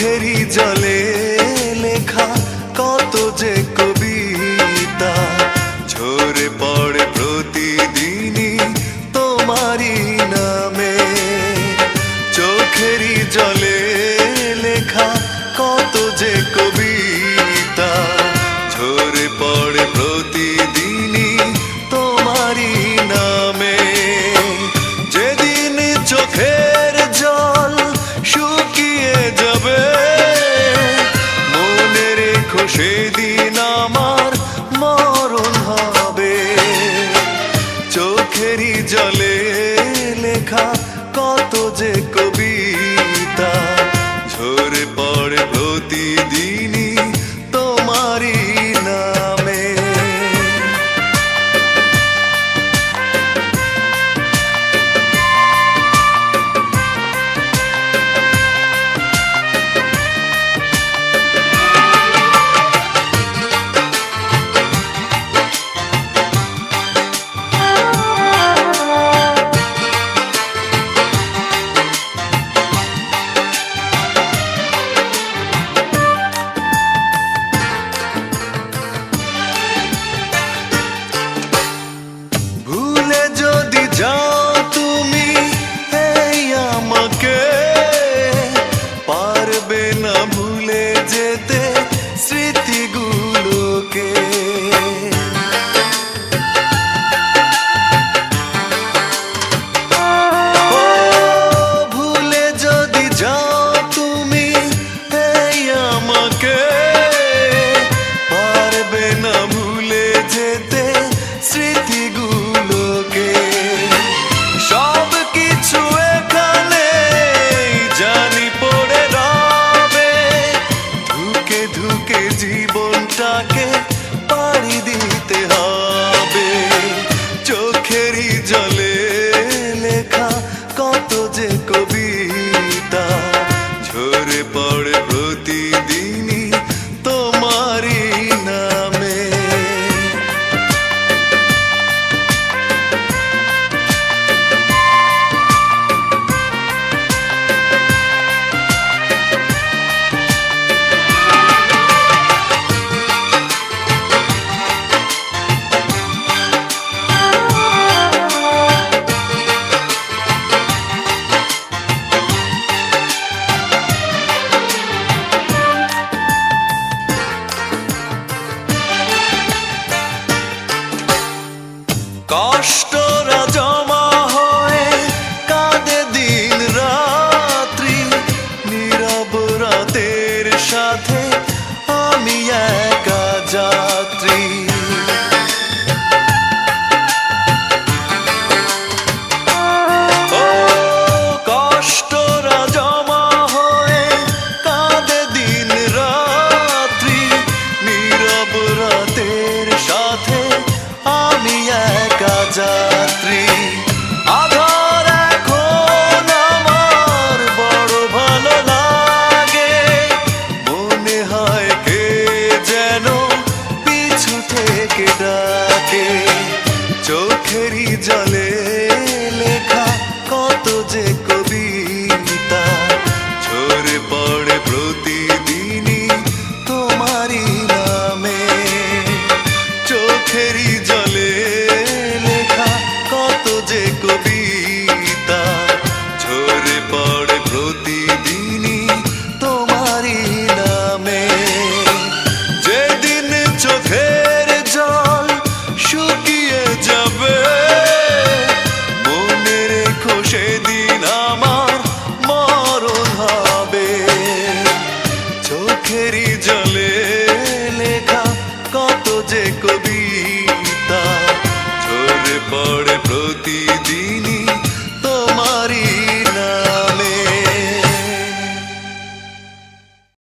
চোখেরই জলে লেখা কত যে কবিতা ঝরে পড়ে প্রতিদিনই তোমারই নামে। চোখেরই জলে লেখা কত যে কবিতা ঝরে পড়ে প্রতিদিনই তোমারই নামে। যেদিন চোখের জল শুকিয়ে যাবে মনে রেখো সেদিন আমার মরণ হবে। চোখেরই জলে লেখা কত যে কবিতা ঝরে পড়ে প্রতিদিনই তোমারই নামে। ভুলে যদি যাও তুমি এই আমাকে পারবে না ভুলে যেতে স্মৃতিগুলোকে। ভুলে যদি যাও তুমি এই আমাকে পারবে না ভুলে যেতে স্মৃতিগুলোকে। সব কিছু এখানে জানি পড়ে রবে ধুকে ধুকে জীবনটাকে পাড়ি দিতে হবে। চোখেরই জলে লেখা কত যে কবিতা ঝরে পড়ে প্রতিদিনই তোমারই নামে। কষ্টরা জমা হয়ে কাঁদে দিন রাত্রি নীরব রাতের সাথে আমি একা যাত্রী। ও কষ্টরা জমা হয়ে কাঁদে দিন রাত্রি নীরব রাতের সাথে আমি একা যাত্রী। আধার এখন আমার বড় ভালো লাগে মনে হয় কে যেন পিছু থেকে ডাকে। চোখেরই জলে লেখা কত যে